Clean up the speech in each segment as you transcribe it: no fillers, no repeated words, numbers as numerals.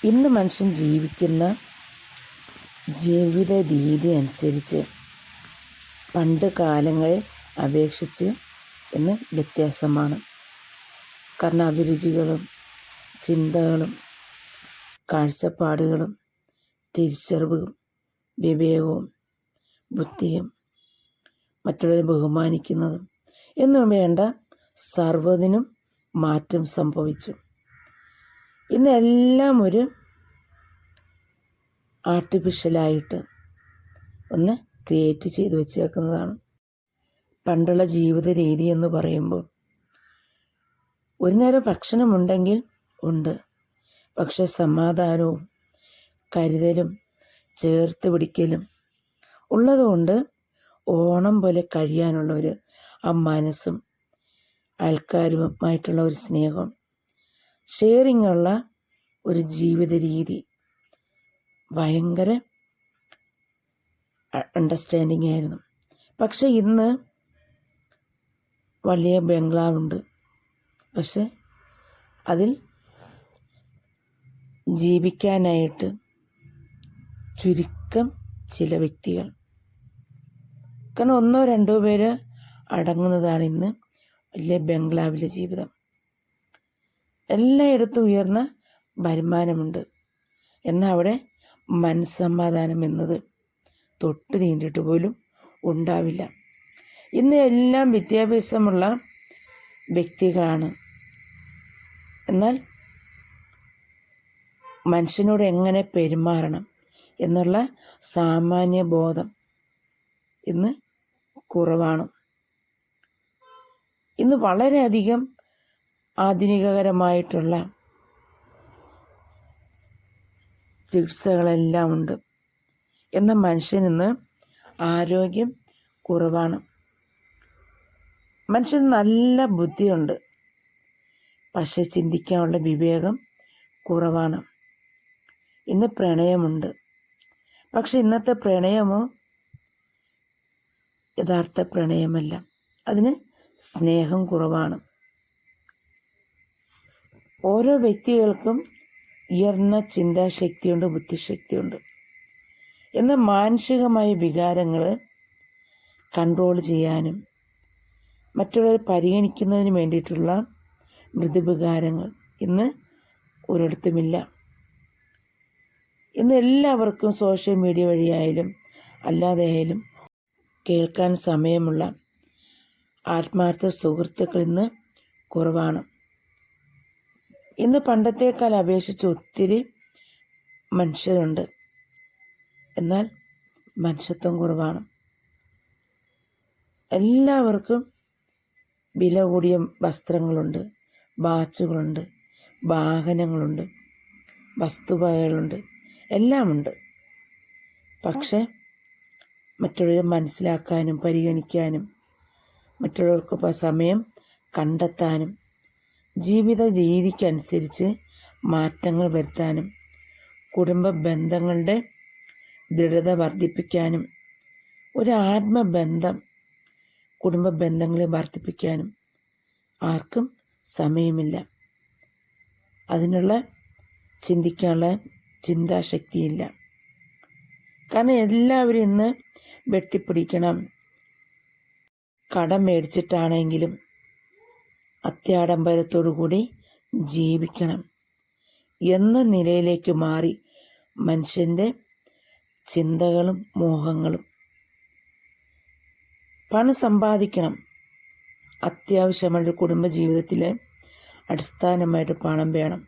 ഇന്ന് മനുഷ്യൻ ജീവിക്കുന്ന ജീവിത രീതി അനുസരിച്ച് പണ്ട് കാലങ്ങളെ അപേക്ഷിച്ച് ഇന്ന് വ്യത്യാസമാണ്. കാരണം അഭിരുചികളും ചിന്തകളും കാഴ്ചപ്പാടുകളും തിരിച്ചറിവും വിവേകവും ബുദ്ധിയും മറ്റുള്ളവരെ ബഹുമാനിക്കുന്നതും എന്നും വേണ്ട സർവ്വതിനും മാറ്റം സംഭവിച്ചു. ഇന്ന് എല്ലാം ഒരു ആർട്ടിഫിഷ്യലായിട്ട് ഒന്ന് ക്രിയേറ്റ് ചെയ്ത് വെച്ചേക്കുന്നതാണ്. പണ്ടുള്ള ജീവിത രീതി എന്ന് പറയുമ്പോൾ ഒരു നേരം ഭക്ഷണമുണ്ടെങ്കിൽ ഉണ്ട്, പക്ഷെ സമാധാനവും കരുതലും ചേർത്ത് പിടിക്കലും ഉള്ളതുകൊണ്ട് ഓണം പോലെ കഴിയാനുള്ള ആ മനസ്സും ആൾക്കാരുമായിട്ടുള്ള ഒരു സ്നേഹം, ഷെയറിങ് ഉള്ള ഒരു ജീവിത രീതി, ഭയങ്കര അണ്ടർസ്റ്റാൻഡിങ് ആയിരുന്നു. പക്ഷെ ഇന്ന് വലിയ ബംഗ്ലാവുണ്ട്, പക്ഷെ അതിൽ ജീവിക്കാനായിട്ട് ചുരുക്കം ചില വ്യക്തികൾ, കാരണം ഒന്നോ രണ്ടോ പേര് അടങ്ങുന്നതാണ് ഇന്ന് വലിയ ബംഗ്ലാവിലെ ജീവിതം. എല്ലായിടത്തും ഉയർന്ന വരുമാനമുണ്ട്, എന്നാൽ അവിടെ മനസ്സമാധാനം എന്നത് തൊട്ട് തീണ്ടിട്ട് പോലും ഉണ്ടാവില്ല. ഇന്ന് എല്ലാം വിദ്യാഭ്യാസമുള്ള വ്യക്തികളാണ്, എന്നാൽ മനുഷ്യനോട് എങ്ങനെ പെരുമാറണം എന്നുള്ള സാമാന്യ ബോധം ഇന്ന് കുറവാണ്. ഇന്ന് വളരെയധികം ആധുനികകരമായിട്ടുള്ള ചികിത്സകളെല്ലാം ഉണ്ട്, എന്നാൽ മനുഷ്യനിന്ന് ആരോഗ്യം കുറവാണ്. മനുഷ്യന് നല്ല ബുദ്ധിയുണ്ട്, പക്ഷെ ചിന്തിക്കാനുള്ള വിവേകം കുറവാണ്. ഇന്ന് പ്രണയമുണ്ട്, പക്ഷെ ഇന്നത്തെ പ്രണയമോ യഥാർത്ഥ പ്രണയമല്ല, അതിന് സ്നേഹം കുറവാണ്. ഓരോ വ്യക്തികൾക്കും ഉയർന്ന ചിന്താശക്തിയുണ്ട്, ബുദ്ധിശക്തിയുണ്ട്, എന്നാൽ മാനസികമായ വികാരങ്ങൾ കൺട്രോൾ ചെയ്യാനും മറ്റുള്ളവരെ പരിഗണിക്കുന്നതിന് വേണ്ടിയിട്ടുള്ള മൃദുവികാരങ്ങൾ ഇന്ന് ഒരിടത്തുമില്ല. ഇന്ന് എല്ലാവർക്കും സോഷ്യൽ മീഡിയ വഴിയായാലും അല്ലാതെ ആയാലും കേൾക്കാൻ സമയമുള്ള ആത്മാർത്ഥ സുഹൃത്തുക്കൾ ഇന്ന് കുറവാണ്. ഇന്ന് പണ്ടത്തേക്കാൾ അപേക്ഷിച്ച് ഒത്തിരി മനുഷ്യരുണ്ട്, എന്നാൽ മനുഷ്യത്വം കുറവാണ്. എല്ലാവർക്കും വില കൂടിയ വസ്ത്രങ്ങളുണ്ട്, വാച്ചുകളുണ്ട്, വാഹനങ്ങളുണ്ട്, വസ്തുവകകളുണ്ട്, എല്ലാമുണ്ട്. പക്ഷെ മറ്റുള്ളവരെ മനസ്സിലാക്കാനും പരിഗണിക്കാനും മറ്റുള്ളവർക്കൊപ്പം സമയം കണ്ടെത്താനും ജീവിത രീതിക്കനുസരിച്ച് മാറ്റങ്ങൾ വരുത്താനും കുടുംബ ബന്ധങ്ങളുടെ ദൃഢത വർദ്ധിപ്പിക്കാനും ഒരു ആത്മബന്ധം കുടുംബ ബന്ധങ്ങളെ വർദ്ധിപ്പിക്കാനും ആർക്കും സമയമില്ല. അതിനുള്ള ചിന്തിക്കാനുള്ള ചിന്താശക്തിയില്ല. കാരണം എല്ലാവരും ഇന്ന് വെട്ടിപ്പിടിക്കണം, കടം മേടിച്ചിട്ടാണെങ്കിലും അത്യാഡംബരത്തോടു കൂടി ജീവിക്കണം എന്ന നിലയിലേക്ക് മാറി മനുഷ്യൻ്റെ ചിന്തകളും മോഹങ്ങളും. പണം സമ്പാദിക്കണം, അത്യാവശ്യമായിട്ട് കുടുംബജീവിതത്തിൽ അടിസ്ഥാനമായിട്ട് പണം വേണം.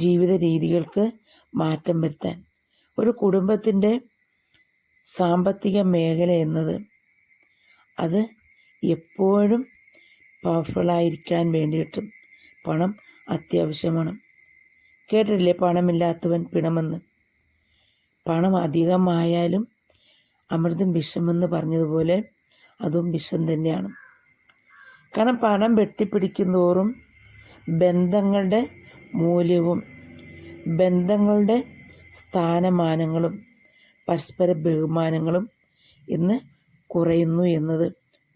ജീവിത രീതികൾക്ക് മാറ്റം വരുത്താൻ ഒരു കുടുംബത്തിൻ്റെ സാമ്പത്തിക മേഖല എന്നത് അത് എപ്പോഴും പവർഫുള്ളായിരിക്കാൻ വേണ്ടിയിട്ടും പണം അത്യാവശ്യമാണ്. കേട്ടിട്ടില്ലേ പണമില്ലാത്തവൻ പിണമെന്ന്? പണം അധികമായാലും അമൃതും വിഷമെന്ന് പറഞ്ഞതുപോലെ അതും വിഷം തന്നെയാണ്. കാരണം പണം വെട്ടിപ്പിടിക്കുന്തോറും ബന്ധങ്ങളുടെ മൂല്യവും ബന്ധങ്ങളുടെ സ്ഥാനമാനങ്ങളും പരസ്പര ബഹുമാനങ്ങളും ഇന്ന് കുറയുന്നു എന്നത്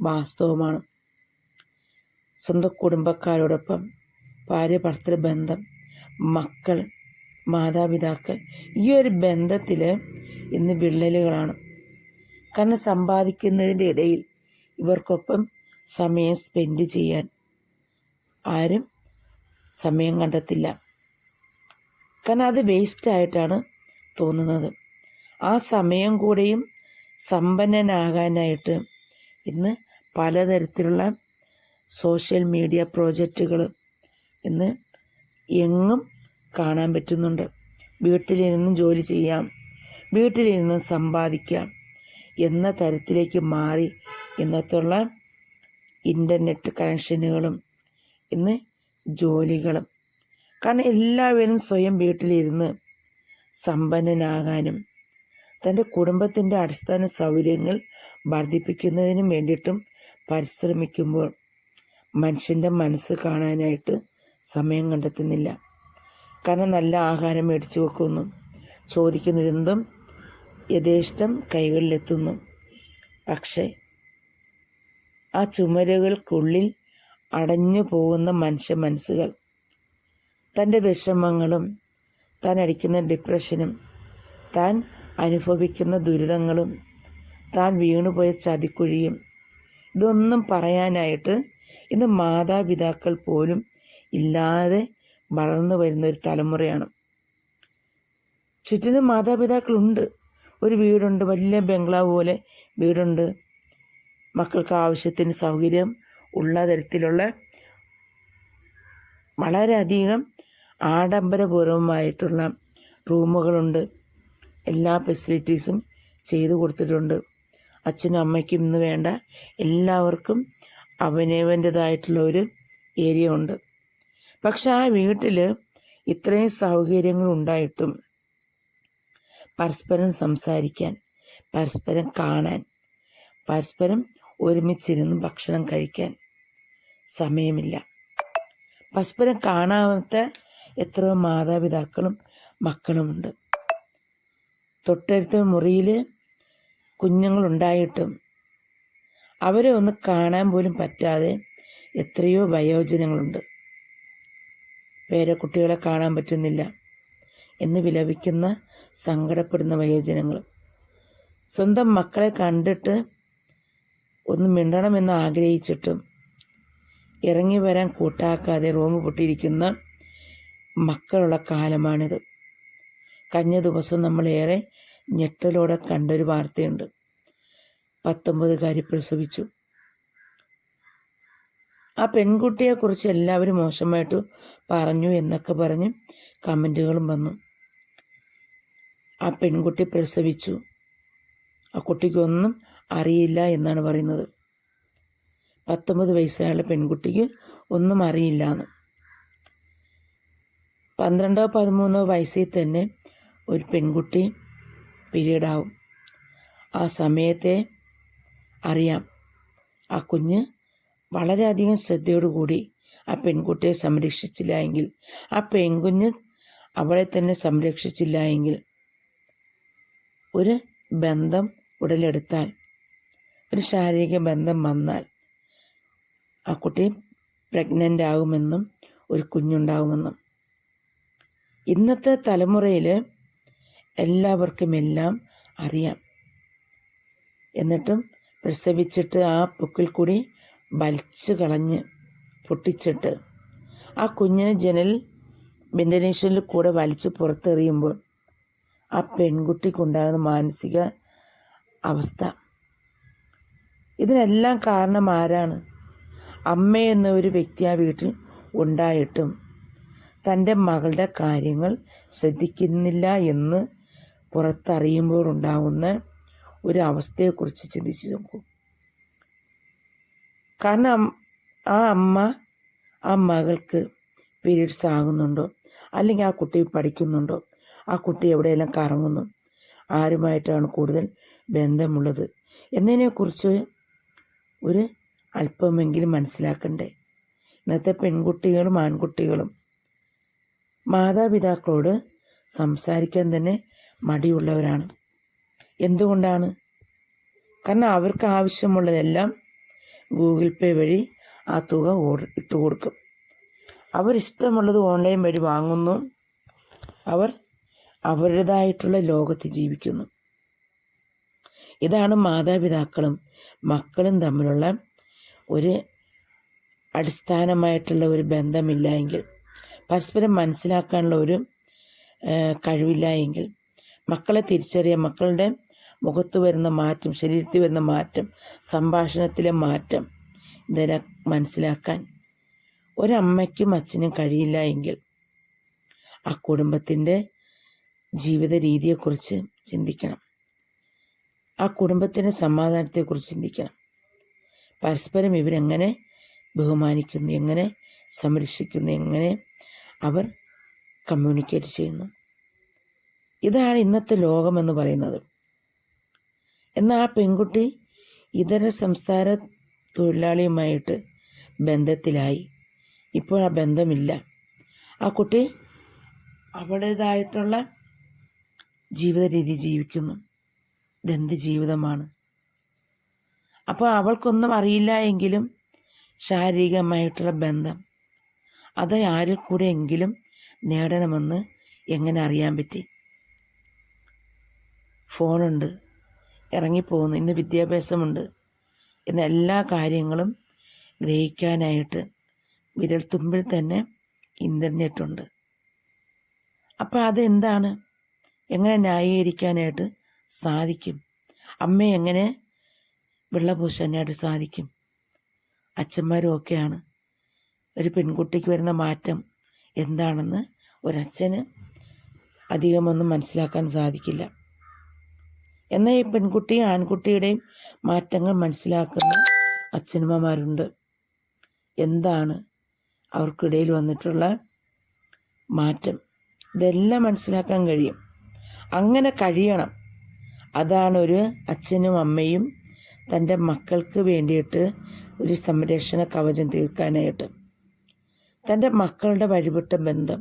വാസ്തവമാണ്. സ്വന്തം കുടുംബക്കാരോടൊപ്പം ഭാര്യ ഭർത്തൃ ബന്ധം, മക്കൾ മാതാപിതാക്കൾ ഈ ഒരു ബന്ധത്തിൽ ഇന്ന് വിള്ളലുകളാണ്. കാരണം സമ്പാദിക്കുന്നതിൻ്റെ ഇടയിൽ ഇവർക്കൊപ്പം സമയം സ്പെൻഡ് ചെയ്യാൻ ആരും സമയം കണ്ടെത്തില്ല. കാരണം അത് വേസ്റ്റായിട്ടാണ് തോന്നുന്നത്. ആ സമയം കൂടെയും സമ്പന്നനാകാനായിട്ട് ഇന്ന് പലതരത്തിലുള്ള സോഷ്യൽ മീഡിയ പ്രോജക്റ്റുകൾ ഇന്ന് എങ്ങും കാണാൻ പറ്റുന്നുണ്ട്. വീട്ടിലിരുന്ന് ജോലി ചെയ്യാം, വീട്ടിലിരുന്ന് സമ്പാദിക്കാം എന്ന തരത്തിലേക്ക് മാറി ഇന്നത്തുള്ള ഇൻ്റർനെറ്റ് കണക്ഷനുകളും ഇന്ന് ജോലികളും. കാരണം എല്ലാവരും സ്വയം വീട്ടിലിരുന്ന് സമ്പന്നനാകാനും തൻ്റെ കുടുംബത്തിൻ്റെ അടിസ്ഥാന സൗകര്യങ്ങൾ വർദ്ധിപ്പിക്കുന്നതിനും വേണ്ടിയിട്ടും പരിശ്രമിക്കുമ്പോൾ മനുഷ്യൻ്റെ മനസ്സ് കാണാനായിട്ട് സമയം കണ്ടെത്തുന്നില്ല. കാരണം നല്ല ആഹാരം മേടിച്ചു വെക്കുന്നു, ചോദിക്കുന്നതെന്തും യഥേഷ്ടം കൈകളിലെത്തുന്നു. പക്ഷേ ആ ചുമരുകൾക്കുള്ളിൽ അടഞ്ഞു പോകുന്ന മനുഷ്യ മനസ്സുകൾ തൻ്റെ വിഷമങ്ങളും താൻ അടിക്കുന്ന ഡിപ്രഷനും താൻ അനുഭവിക്കുന്ന ദുരിതങ്ങളും താൻ വീണുപോയ ചതിക്കുഴിയും ഇതൊന്നും പറയാനായിട്ട് ഇന്ന് മാതാപിതാക്കൾ പോലും ഇല്ലാതെ വളർന്നു വരുന്ന ഒരു തലമുറയാണ്. ചുറ്റിനും മാതാപിതാക്കളുണ്ട്, ഒരു വീടുണ്ട്, വലിയ ബംഗ്ലാവ് പോലെ വീടുണ്ട്, മക്കൾക്ക് ആവശ്യത്തിന് സൗകര്യം ഉള്ള തരത്തിലുള്ള വളരെയധികം ആഡംബരപൂർവമായിട്ടുള്ള റൂമുകളുണ്ട്, എല്ലാ ഫെസിലിറ്റീസും ചെയ്തു കൊടുത്തിട്ടുണ്ട്. അച്ഛനും അമ്മയ്ക്കും ഇന്ന് വേണ്ട എല്ലാവർക്കും അവനവൻ്റേതായിട്ടുള്ള ഒരു ഏരിയ ഉണ്ട്. പക്ഷെ ആ വീട്ടിൽ ഇത്രയും സൗകര്യങ്ങൾ ഉണ്ടായിട്ടും പരസ്പരം സംസാരിക്കാൻ, പരസ്പരം കാണാൻ, പരസ്പരം ഒരുമിച്ചിരുന്ന് ഭക്ഷണം കഴിക്കാൻ സമയമില്ല. പരസ്പരം കാണാത്ത എത്രയോ മാതാപിതാക്കളും മക്കളുമുണ്ട്. തൊട്ടടുത്ത മുറിയിൽ കുഞ്ഞുങ്ങളുണ്ടായിട്ടും അവരെ ഒന്ന് കാണാൻ പോലും പറ്റാതെ എത്രയോ വയോജനങ്ങളുണ്ട്. പേരക്കുട്ടികളെ കാണാൻ പറ്റുന്നില്ല എന്ന് വിലപിക്കുന്ന സങ്കടപ്പെടുന്ന വയോജനങ്ങൾ. സ്വന്തം മക്കളെ കണ്ടിട്ട് ഒന്ന് മിണ്ടണമെന്ന് ആഗ്രഹിച്ചിട്ടും ഇറങ്ങി വരാൻ കൂട്ടാക്കാതെ റൂം പൊട്ടിയിരിക്കുന്ന മക്കളുള്ള കാലമാണിത്. കഴിഞ്ഞ ദിവസം നമ്മളേറെ ഞെട്ടലോടെ കണ്ടൊരു വാർത്തയുണ്ട്. 19കാരി പ്രസവിച്ചു. ആ പെൺകുട്ടിയെക്കുറിച്ച് എല്ലാവരും മോശമായിട്ട് പറഞ്ഞു എന്നൊക്കെ പറഞ്ഞ് കമൻറ്റുകളും വന്നു. ആ പെൺകുട്ടി പ്രസവിച്ചു, ആ കുട്ടിക്കൊന്നും അറിയില്ല എന്നാണ് പറയുന്നത്. 19 വയസ്സായുള്ള പെൺകുട്ടിക്ക് ഒന്നും അറിയില്ല എന്ന്. 12-13 വയസ്സിൽ തന്നെ ഒരു പെൺകുട്ടി പീരീഡാവും. ആ സമയത്തെ അറിയാം ആ കുഞ്ഞ് വളരെയധികം ശ്രദ്ധയോടുകൂടി ആ പെൺകുട്ടിയെ സംരക്ഷിച്ചില്ല എങ്കിൽ, ആ പെൺകുഞ്ഞ് അവളെ തന്നെ സംരക്ഷിച്ചില്ല എങ്കിൽ, ഒരു ബന്ധം ഉടലെടുത്താൽ, ഒരു ശാരീരിക ബന്ധം വന്നാൽ ആ കുട്ടി പ്രഗ്നൻ്റ് ആകുമെന്നും ഒരു കുഞ്ഞുണ്ടാകുമെന്നും. ഇന്നത്തെ തലമുറയിൽ എല്ലാവർക്കും എല്ലാം അറിയാം. എന്നിട്ടും പ്രസവിച്ചിട്ട് ആ പൊക്കിൽ കൂടി വലിച്ചു കളഞ്ഞ് പൊട്ടിച്ചിട്ട് ആ കുഞ്ഞിനെ വെന്റിലേഷനിൽ കൂടെ വലിച്ചു പുറത്തെറിയുമ്പോൾ ആ പെൺകുട്ടിക്കുണ്ടാകുന്ന മാനസിക അവസ്ഥ, ഇതിനെല്ലാം കാരണം ആരാണ്? അമ്മ എന്ന ഒരു വ്യക്തി ആ വീട്ടിൽ ഉണ്ടായിട്ടും തൻ്റെ മകളുടെ കാര്യങ്ങൾ ശ്രദ്ധിക്കുന്നില്ല എന്ന് പുറത്തറിയുമ്പോൾ ഉണ്ടാകുന്ന ഒരു അവസ്ഥയെക്കുറിച്ച് ചിന്തിച്ചു നോക്കൂ. കാരണം ആ അമ്മ ആ മകൾക്ക് പീരീഡ്സ് ആകുന്നുണ്ടോ, അല്ലെങ്കിൽ ആ കുട്ടി പഠിക്കുന്നുണ്ടോ, ആ കുട്ടി എവിടെയെല്ലാം കറങ്ങുന്നു, ആരുമായിട്ടാണ് കൂടുതൽ ബന്ധമുള്ളത് എന്നതിനെക്കുറിച്ച് ഒരു അല്പമെങ്കിലും മനസ്സിലാക്കണ്ടേ? ഇന്നത്തെ പെൺകുട്ടികളും ആൺകുട്ടികളും മാതാപിതാക്കളോട് സംസാരിക്കാൻ തന്നെ മടിയുള്ളവരാണ്. എന്തുകൊണ്ടാണ്? കാരണം അവർക്ക് ആവശ്യമുള്ളതെല്ലാം ഗൂഗിൾ പേ വഴി ആ തുക ഇട്ട് കൊടുക്കും. അവരിഷ്ടമുള്ളത് ഓൺലൈൻ വഴി വാങ്ങുന്നു, അവർ അവരുടേതായിട്ടുള്ള ലോകത്ത് ജീവിക്കുന്നു. ഇതാണ് മാതാപിതാക്കളും മക്കളും തമ്മിലുള്ള ഒരു അടിസ്ഥാനമായിട്ടുള്ള ഒരു ബന്ധമില്ല എങ്കിൽ, പരസ്പരം മനസ്സിലാക്കാനുള്ള ഒരു കഴിവില്ല എങ്കിൽ, മക്കളെ തിരിച്ചറിയാൻ, മക്കളുടെ മുഖത്ത് വരുന്ന മാറ്റം, ശരീരത്തിൽ വരുന്ന മാറ്റം, സംഭാഷണത്തിലെ മാറ്റം, ഇതെല്ലാം മനസ്സിലാക്കാൻ ഒരമ്മയ്ക്കും അച്ഛനും കഴിയില്ല എങ്കിൽ ആ കുടുംബത്തിൻ്റെ ജീവിത രീതിയെക്കുറിച്ച് ചിന്തിക്കണം. ആ കുടുംബത്തിൻ്റെ സമാധാനത്തെക്കുറിച്ച് ചിന്തിക്കണം. പരസ്പരം ഇവരെങ്ങനെ ബഹുമാനിക്കുന്നു, എങ്ങനെ സംരക്ഷിക്കുന്നു, എങ്ങനെ അവർ കമ്മ്യൂണിക്കേറ്റ് ചെയ്യുന്നു. ഇതാണ് ഇന്നത്തെ ലോകമെന്ന് പറയുന്നത്. എന്നാൽ ആ പെൺകുട്ടി ഇതര സംസ്ഥാന തൊഴിലാളിയുമായിട്ട് ബന്ധത്തിലായി. ഇപ്പോൾ ആ ബന്ധമില്ല. ആ കുട്ടി അവളുടേതായിട്ടുള്ള ജീവിത രീതി ജീവിക്കുന്നു. ഇതെന്ത് ജീവിതമാണ്? അപ്പോൾ അവൾക്കൊന്നും അറിയില്ല എങ്കിലും ശാരീരികമായിട്ടുള്ള ബന്ധം അത് ആരിൽ കൂടെ എങ്കിലും നേടണമെന്ന് എങ്ങനെ അറിയാൻ പറ്റി? ഫോണുണ്ട്, ഇറങ്ങിപ്പോകുന്നു, ഇന്ന് വിദ്യാഭ്യാസമുണ്ട്, ഇന്ന് എല്ലാ കാര്യങ്ങളും ഗ്രഹിക്കാനായിട്ട് വിരൽത്തുമ്പിൽ തന്നെ ഇൻ്റർനെറ്റുണ്ട്. അപ്പോൾ അതെന്താണ്, എങ്ങനെ ന്യായീകരിക്കാനായിട്ട് സാധിക്കും? അമ്മയെ എങ്ങനെ വെള്ളപൂശാനായിട്ട് സാധിക്കും? അച്ഛന്മാരും ഒക്കെയാണ്. ഒരു പെൺകുട്ടിക്ക് വരുന്ന മാറ്റം എന്താണെന്ന് ഒരച്ഛന് അധികമൊന്നും മനസ്സിലാക്കാൻ സാധിക്കില്ല. എന്നാൽ ഈ പെൺകുട്ടിയും ആൺകുട്ടിയുടെയും മാറ്റങ്ങൾ മനസ്സിലാക്കുന്ന അച്ഛനമ്മമാരുണ്ട്. എന്താണ് അവർക്കിടയിൽ വന്നിട്ടുള്ള മാറ്റം, ഇതെല്ലാം മനസ്സിലാക്കാൻ കഴിയും. അങ്ങനെ കഴിയണം. അതാണ് ഒരു അച്ഛനും അമ്മയും തൻ്റെ മക്കൾക്ക് വേണ്ടിയിട്ട് ഒരു സംരക്ഷണ കവചം തീർക്കാനായിട്ട്, തൻ്റെ മക്കളുടെ വഴിവിട്ട ബന്ധം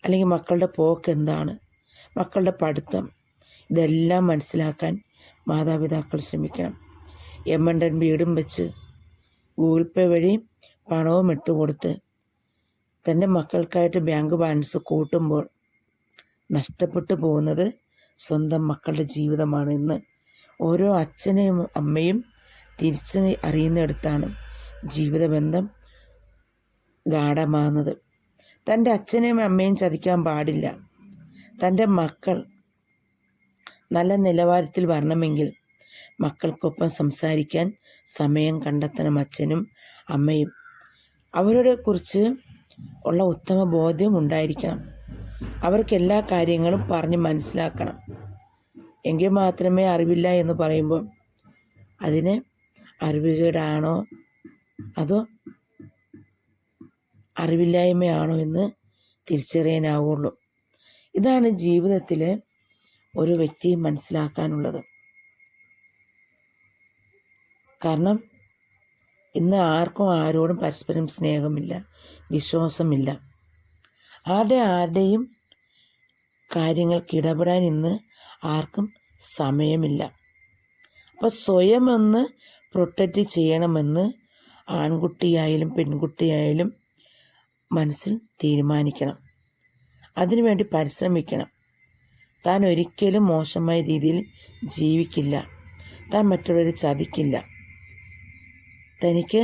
അല്ലെങ്കിൽ മക്കളുടെ പോക്ക് എന്താണ്, മക്കളുടെ പഠിത്തം, ഇതെല്ലാം മനസ്സിലാക്കാൻ മാതാപിതാക്കൾ ശ്രമിക്കണം. എമ്മണ്ടൻ വീടും വെച്ച് ഗൂഗിൾ പേ വഴി പണവും ഇട്ടുകൊടുത്ത് തൻ്റെ മക്കൾക്കായിട്ട് ബാങ്ക് ബാലൻസ് കൂട്ടുമ്പോൾ നഷ്ടപ്പെട്ടു പോകുന്നത് സ്വന്തം മക്കളുടെ ജീവിതമാണ്. ഇന്ന് ഓരോ അച്ഛനെയും അമ്മയും തിരിച്ച് അറിയുന്നിടത്താണ് ജീവിതബന്ധം ഗാഢമാകുന്നത്. തൻ്റെ അച്ഛനെയും അമ്മയും ചതിക്കാൻ പാടില്ല. തൻ്റെ മക്കൾ നല്ല നിലവാരത്തിൽ വരണമെങ്കിൽ മക്കൾക്കൊപ്പം സംസാരിക്കാൻ സമയം കണ്ടെത്തണം അച്ഛനും അമ്മയും. അവരുടെ കുറിച്ച് ഉള്ള ഉത്തമ ബോധ്യം ഉണ്ടായിരിക്കണം. അവർക്ക് എല്ലാ കാര്യങ്ങളും പറഞ്ഞ് മനസ്സിലാക്കണം. എങ്കിൽ മാത്രമേ അറിവില്ല എന്ന് പറയുമ്പോൾ അതിന് അറിവുകേടാണോ അതോ അറിവില്ലായ്മയാണോ എന്ന് തിരിച്ചറിയാനാവുള്ളൂ. ഇതാണ് ജീവിതത്തിൽ ഒരു വ്യക്തി മനസ്സിലാക്കാനുള്ളത്. കാരണം ഇന്ന് ആർക്കും ആരോടും പരസ്പരം സ്നേഹമില്ല, വിശ്വാസമില്ല. ആരുടെയും കാര്യങ്ങൾക്ക് ഇടപെടാൻ ഇന്ന് ആർക്കും സമയമില്ല. അപ്പോൾ സ്വയം ഒന്ന് പ്രൊട്ടക്റ്റ് ചെയ്യണമെന്ന് ആൺകുട്ടിയായാലും പെൺകുട്ടിയായാലും മനസ്സിൽ തീരുമാനിക്കണം. അതിനുവേണ്ടി പരിശ്രമിക്കണം. താൻ ഒരിക്കലും മോശമായ രീതിയിൽ ജീവിക്കില്ല. താൻ മറ്റുള്ളവരെ ചതിക്കില്ല. തനിക്ക്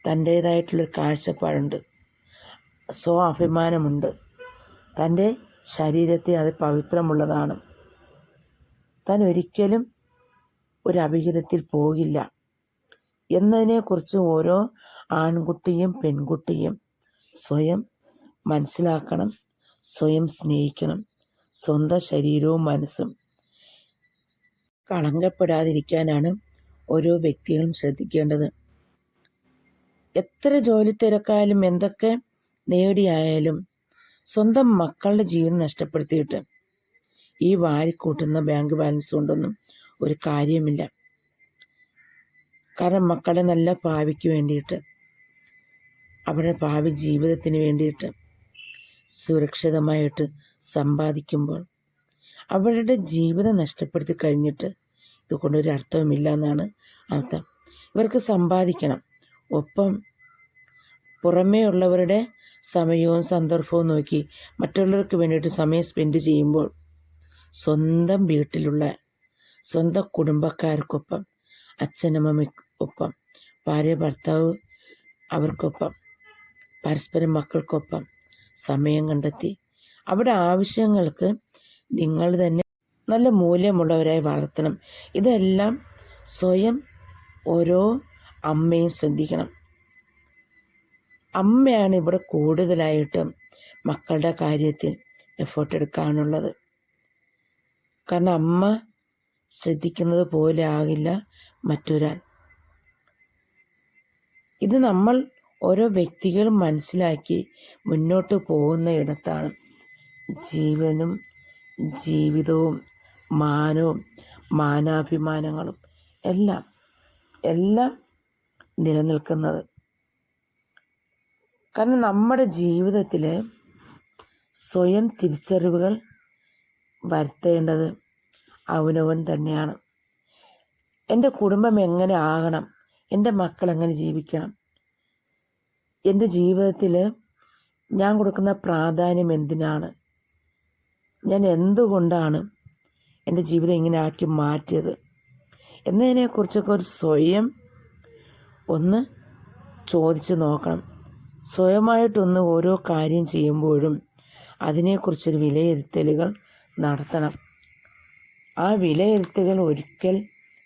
തൻ്റേതായിട്ടുള്ളൊരു കാഴ്ചപ്പാടുണ്ട്, സ്വാഭിമാനമുണ്ട്. തൻ്റെ ശരീരത്തെ അത് പവിത്രമുള്ളതാണ്. താൻ ഒരിക്കലും ഒരു അവിഹിതത്തിൽ പോകില്ല എന്നതിനെക്കുറിച്ച് ഓരോ ആൺകുട്ടിയും പെൺകുട്ടിയും സ്വയം മനസ്സിലാക്കണം, സ്വയം സ്നേഹിക്കണം. സ്വന്തം ശരീരവും മനസ്സും കളങ്കപ്പെടാതിരിക്കാനാണ് ഓരോ വ്യക്തികളും ശ്രദ്ധിക്കേണ്ടത്. എത്ര ജോലി തിരക്കായാലും എന്തൊക്കെ നേടിയായാലും സ്വന്തം മക്കളുടെ ജീവൻ നഷ്ടപ്പെടുത്തിയിട്ട് ഈ വാരിക്കൂട്ടുന്ന ബാങ്ക് ബാലൻസ് കൊണ്ടൊന്നും ഒരു കാര്യമില്ല. കാരണം മക്കളുടെ നല്ല ഭാവിക്ക് വേണ്ടിയിട്ട്, അവരുടെ ഭാവി ജീവിതത്തിന് വേണ്ടിയിട്ട് സുരക്ഷിതമായിട്ട് സമ്പാദിക്കുമ്പോൾ അവരുടെ ജീവിതം നഷ്ടപ്പെടുത്തി കഴിഞ്ഞിട്ട് ഇതുകൊണ്ടൊരു അർത്ഥവുമില്ല എന്നാണ് അർത്ഥം. ഇവർക്ക് സമ്പാദിക്കണം, ഒപ്പം പുറമേ ഉള്ളവരുടെ സമയവും സന്ദർഭവും നോക്കി മറ്റുള്ളവർക്ക് വേണ്ടിയിട്ട് സമയം സ്പെൻഡ് ചെയ്യുമ്പോൾ സ്വന്തം വീട്ടിലുള്ള സ്വന്തം കുടുംബക്കാർക്കൊപ്പം അച്ഛനമ്മയ്ക്കൊപ്പം ഭാര്യ ഭർത്താവ് അവർക്കൊപ്പം പരസ്പരം മക്കൾക്കൊപ്പം സമയം കണ്ടെത്തി അവിടെ ആവശ്യങ്ങൾക്ക് നിങ്ങൾ തന്നെ നല്ല മൂല്യമുള്ളവരായി വളർത്തണം. ഇതെല്ലാം സ്വയം ഓരോ അമ്മയും ശ്രദ്ധിക്കണം. അമ്മയാണ് ഇവിടെ കൂടുതലായിട്ടും മക്കളുടെ കാര്യത്തിൽ എഫേർട്ട് എടുക്കാനുള്ളത്. കാരണം അമ്മ ശ്രദ്ധിക്കുന്നത് പോലെ ആകില്ല മറ്റൊരാൾ. ഇത് നമ്മൾ ഓരോ വ്യക്തികളും മനസ്സിലാക്കി മുന്നോട്ട് പോകുന്ന ഇടത്താണ് ജീവനും ജീവിതവും മാനവും മാനാഭിമാനങ്ങളും എല്ലാം നിലനിൽക്കുന്നത്. കാരണം നമ്മുടെ ജീവിതത്തിൽ സ്വയം തിരിച്ചറിവുകൾ വരുത്തേണ്ടത് അവനവൻ തന്നെയാണ്. എൻ്റെ കുടുംബം എങ്ങനെ ആകണം, എൻ്റെ മക്കൾ എങ്ങനെ ജീവിക്കണം, എൻ്റെ ജീവിതത്തിൽ ഞാൻ കൊടുക്കുന്ന പ്രാധാന്യം എന്തിനാണ്, ഞാൻ എന്തുകൊണ്ടാണ് എൻ്റെ ജീവിതം ഇങ്ങനെ ആക്കി മാറ്റിയത് എന്നതിനെക്കുറിച്ചൊക്കെ ഒരു സ്വയം ഒന്ന് ചോദിച്ച് നോക്കണം. സ്വയമായിട്ടൊന്ന് ഓരോ കാര്യം ചെയ്യുമ്പോഴും അതിനെക്കുറിച്ചൊരു വിലയിരുത്തലുകൾ നടത്തണം. ആ വിലയിരുത്തലുകൾ ഒരിക്കൽ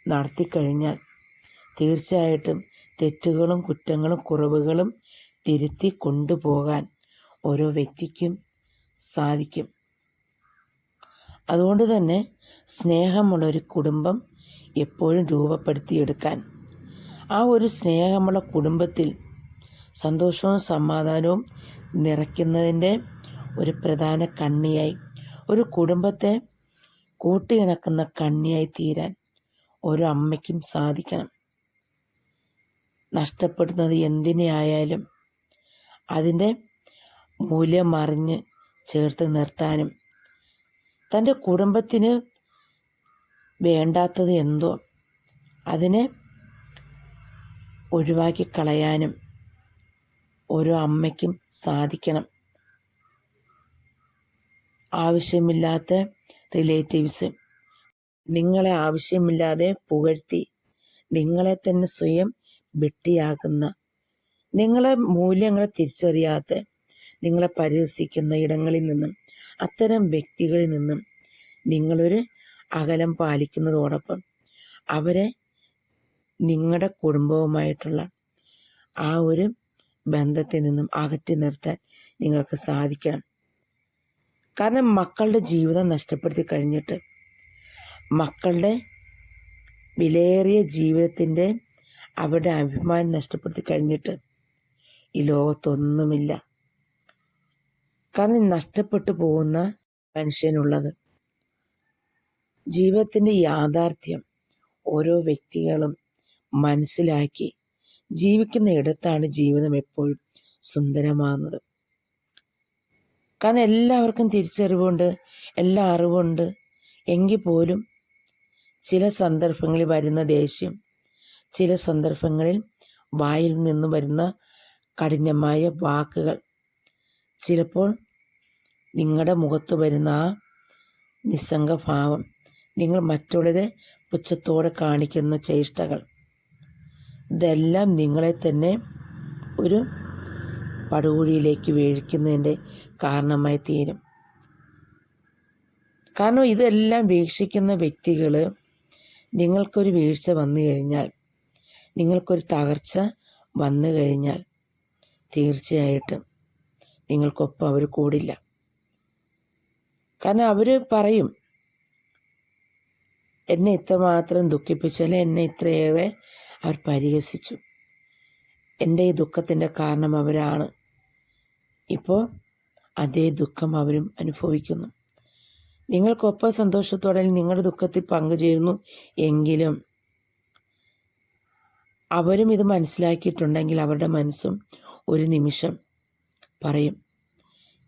നടത്തിക്കഴിഞ്ഞാൽ തീർച്ചയായിട്ടും തെറ്റുകളും കുറ്റങ്ങളും കുറവുകളും തിരുത്തി കൊണ്ടുപോകാൻ ഓരോ വ്യക്തിക്കും സാധിക്കും. അതുകൊണ്ട് തന്നെ സ്നേഹമുള്ളൊരു കുടുംബം എപ്പോഴും രൂപപ്പെടുത്തിയെടുക്കാൻ, ആ ഒരു സ്നേഹമുള്ള കുടുംബത്തിൽ സന്തോഷവും സമാധാനവും നിറയ്ക്കുന്നതിൻ്റെ ഒരു പ്രധാന കണ്ണിയായി, ഒരു കുടുംബത്തെ കൂട്ടിയിണക്കുന്ന കണ്ണിയായി തീരാൻ ഓരോ അമ്മയ്ക്കും സാധിക്കണം. നഷ്ടപ്പെടുന്നത് എന്തിനെയായാലും അതിൻ്റെ മൂല്യം അറിഞ്ഞ് ചേർത്ത് നിർത്താനും തൻ്റെ കുടുംബത്തിന് വേണ്ടാത്തത് എന്തോ അതിനെ ഒഴിവാക്കി കളയാനും ഓരോ അമ്മയ്ക്കും സാധിക്കണം. ആവശ്യമില്ലാത്ത റിലേറ്റീവ്സ് നിങ്ങളെ ആവശ്യമില്ലാതെ പുകഴ്ത്തി നിങ്ങളെ തന്നെ സ്വയം വെട്ടിയാക്കുന്ന, നിങ്ങളെ മൂല്യങ്ങളെ തിരിച്ചറിയാത്ത, നിങ്ങളെ പരിഹസിക്കുന്ന ഇടങ്ങളിൽ നിന്നും അത്തരം വ്യക്തികളിൽ നിന്നും നിങ്ങളൊരു അകലം പാലിക്കുന്നതോടൊപ്പം അവരെ നിങ്ങളുടെ കുടുംബവുമായിട്ടുള്ള ആ ഒരു ബന്ധത്തിൽ നിന്നും അകറ്റി നിർത്താൻ നിങ്ങൾക്ക് സാധിക്കണം. കാരണം മക്കളുടെ ജീവിതം നഷ്ടപ്പെടുത്തി കഴിഞ്ഞിട്ട്, മക്കളുടെ വിലയേറിയ ജീവിതത്തിൻ്റെ അവരുടെ അഭിമാനം നഷ്ടപ്പെടുത്തി കഴിഞ്ഞിട്ട് ഈ ലോകത്തൊന്നുമില്ല. കാരണം നഷ്ടപ്പെട്ടു പോകുന്ന മനുഷ്യനുള്ളത് ജീവിതത്തിൻ്റെ യാഥാർത്ഥ്യം ഓരോ വ്യക്തികളും മനസ്സിലാക്കി ജീവിക്കുന്ന ഇടത്താണ് ജീവിതം എപ്പോഴും സുന്ദരമാകുന്നത്. കാരണം എല്ലാവർക്കും തിരിച്ചറിവുണ്ട്, എല്ലാ അറിവുണ്ട്. എങ്കിൽ പോലും ചില സന്ദർഭങ്ങളിൽ വരുന്ന ദേഷ്യം, ചില സന്ദർഭങ്ങളിൽ വായിൽ നിന്ന് വരുന്ന കഠിനമായ വാക്കുകൾ, ചിലപ്പോൾ നിങ്ങളുടെ മുഖത്ത് വരുന്ന ആ നിസ്സംഗഭാവം, നിങ്ങൾ മറ്റുള്ളവരെ പുച്ഛത്തോടെ കാണിക്കുന്ന ചേഷ്ടകൾ, ഇതെല്ലാം നിങ്ങളെ തന്നെ ഒരു പടുകുഴിയിലേക്ക് വീഴിക്കുന്നതിൻ്റെ കാരണമായി തീരും. കാരണം ഇതെല്ലാം വീക്ഷിക്കുന്ന വ്യക്തികൾ നിങ്ങൾക്കൊരു വീഴ്ച വന്നു കഴിഞ്ഞാൽ, നിങ്ങൾക്കൊരു തകർച്ച വന്നു കഴിഞ്ഞാൽ തീർച്ചയായിട്ടും നിങ്ങൾക്കൊപ്പം അവർ കൂടില്ല. കാരണം അവർ പറയും, എന്നെ ഇത്രമാത്രം ദുഃഖിപ്പിച്ചു, അല്ലെ എന്നെ ഇത്രയേറെ അവർ പരിഹസിച്ചു, എൻ്റെ ഈ ദുഃഖത്തിൻ്റെ കാരണം അവരാണ്. ഇപ്പോൾ അതേ ദുഃഖം അവരും അനുഭവിക്കുന്നു. നിങ്ങൾക്കൊപ്പം സന്തോഷത്തോടെ നിങ്ങളുടെ ദുഃഖത്തിൽ പങ്കുചേരുന്നു എങ്കിലും അവരും ഇത് മനസ്സിലാക്കിയിട്ടുണ്ടെങ്കിൽ അവരുടെ മനസ്സും ഒരു നിമിഷം പറയും,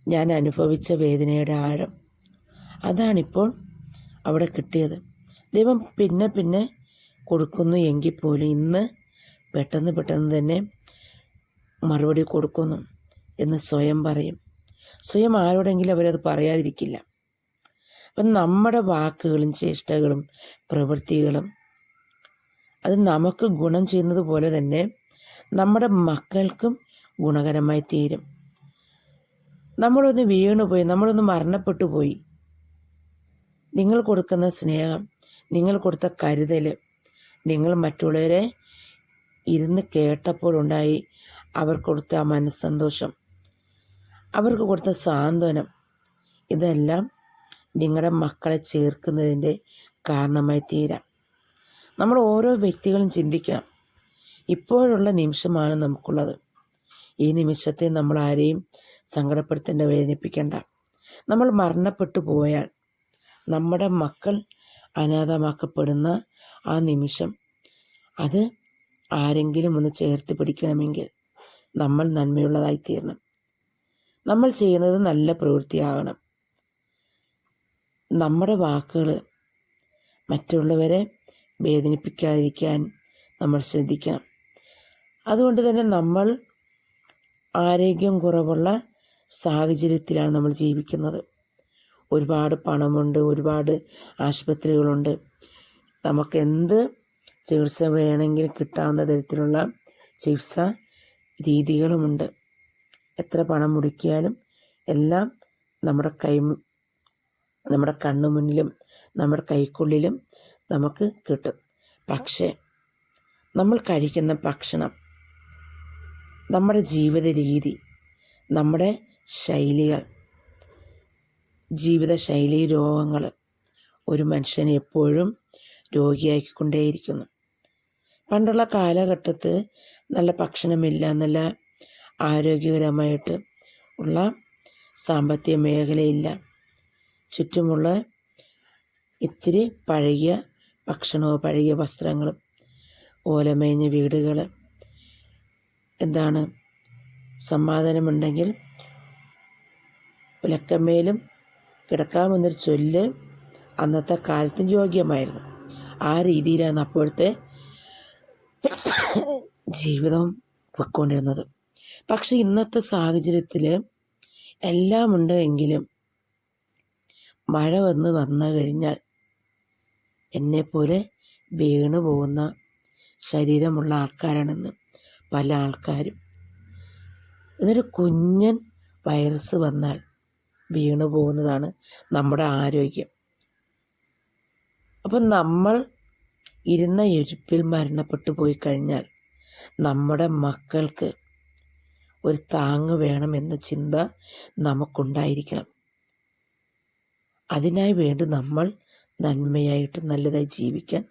ഞാൻ അനുഭവിച്ച വേദനയുടെ ആഴം. അതാണിപ്പോൾ അവിടെ കിട്ടിയത്. ദൈവം പിന്നെ പിന്നെ കൊടുക്കുന്നു എങ്കിൽ പോലും ഇന്ന് പെട്ടെന്ന് തന്നെ മറുപടി കൊടുക്കുന്നു. എന്ന് സ്വയം പറയും. സ്വയം ആരോടെങ്കിലും അവരത് പറയാതിരിക്കില്ല. അപ്പം നമ്മുടെ വാക്കുകളും ചേഷ്ടകളും പ്രവൃത്തികളും അത് നമുക്ക് ഗുണം ചെയ്യുന്നത് പോലെ തന്നെ നമ്മുടെ മക്കൾക്കും ഗുണകരമായി തീരും. നമ്മളൊന്ന് വീണുപോയി, നമ്മളൊന്ന് മരണപ്പെട്ടു പോയി, നിങ്ങൾ കൊടുക്കുന്ന സ്നേഹം, നിങ്ങൾ കൊടുത്ത കരുതൽ, നിങ്ങൾ മറ്റുള്ളവരെ ഇരുന്ന് കേട്ടപ്പോൾ ഉണ്ടായി അവർ കൊടുത്ത ആ മനസ്സന്തോഷം, അവർക്ക് കൊടുത്ത സാന്ത്വനം, ഇതെല്ലാം നിങ്ങളുടെ മക്കളെ ചേർക്കുന്നതിൻ്റെ കാരണമായി തീരാം. നമ്മൾ ഓരോ വ്യക്തികളും ചിന്തിക്കണം, ഇപ്പോഴുള്ള നിമിഷമാണ് നമുക്കുള്ളത്. ഈ നിമിഷത്തെ നമ്മൾ ആരെയും സങ്കടപ്പെടുത്തേണ്ട, വേദനിപ്പിക്കേണ്ട. നമ്മൾ മരണപ്പെട്ടു പോയാൽ നമ്മുടെ മക്കൾ അനാഥമാക്കപ്പെടുന്ന ആ നിമിഷം അത് ആരെങ്കിലും ഒന്ന് ചേർത്ത് പിടിക്കണമെങ്കിൽ നമ്മൾ നന്മയുള്ളതായിത്തീരണം. നമ്മൾ ചെയ്യുന്നത് നല്ല പ്രവൃത്തിയാകണം. നമ്മുടെ വാക്കുകൾ മറ്റുള്ളവരെ വേദനിപ്പിക്കാതിരിക്കാൻ നമ്മൾ ശ്രദ്ധിക്കണം. അതുകൊണ്ട് തന്നെ നമ്മൾ ആരോഗ്യം കുറവുള്ള സാഹചര്യത്തിലാണ് നമ്മൾ ജീവിക്കുന്നത്. ഒരുപാട് പണമുണ്ട്, ഒരുപാട് ആശുപത്രികളുണ്ട്, നമുക്ക് എന്ത് ചികിത്സ വേണമെങ്കിലും കിട്ടാവുന്ന തരത്തിലുള്ള ചികിത്സാ രീതികളുമുണ്ട്. എത്ര പണം മുടക്കിയാലും എല്ലാം നമ്മുടെ കണ്ണു മുന്നിലും നമ്മുടെ കൈക്കുള്ളിലും നമുക്ക് കിട്ടും. പക്ഷേ നമ്മൾ കഴിക്കുന്ന ഭക്ഷണം, നമ്മുടെ ജീവിത രീതി, നമ്മുടെ ശൈലികൾ, ജീവിതശൈലി രോഗങ്ങൾ ഒരു മനുഷ്യനെ എപ്പോഴും രോഗിയാക്കിക്കൊണ്ടേയിരിക്കുന്നു. പണ്ടുള്ള കാലഘട്ടത്ത് നല്ല ഭക്ഷണമില്ല, നല്ല ആരോഗ്യകരമായിട്ട് ഉള്ള സാമ്പത്തിക മേഖലയില്ല. ചുറ്റുമുള്ള ഇത്തിരി പഴകിയ ഭക്ഷണവും പഴകിയ വസ്ത്രങ്ങളും ഓലമേഞ്ഞ വീടുകൾ, സമാധാനമുണ്ടെങ്കിൽ ഉലക്കമേലും കിടക്കാമെന്നൊരു ചൊല്ല് അന്നത്തെ കാലത്തിന് യോഗ്യമായിരുന്നു. ആ രീതിയിലാണ് അപ്പോഴത്തെ ജീവിതം പൊയ്ക്കൊണ്ടിരുന്നത്. പക്ഷെ ഇന്നത്തെ സാഹചര്യത്തിൽ എല്ലാം ഉണ്ട് എങ്കിലും മഴ വന്നു കഴിഞ്ഞാൽ എന്നെപ്പോലെ വീണു പോകുന്ന ശരീരമുള്ള ആൾക്കാരാണെന്ന് പല ആൾക്കാരും. ഇതൊരു കുഞ്ഞൻ വൈറസ് വന്നാൽ വീണു പോകുന്നതാണ് നമ്മുടെ ആരോഗ്യം. അപ്പം നമ്മൾ ഇരുന്ന ഇരിപ്പിൽ മരണപ്പെട്ടു പോയി കഴിഞ്ഞാൽ നമ്മുടെ മക്കൾക്ക് ഒരു താങ്ങ് വേണമെന്ന ചിന്ത നമുക്കുണ്ടായിരിക്കണം. അതിനായി വേണ്ടി നമ്മൾ നന്മയായിട്ട് നല്ലതായി ജീവിക്കാൻ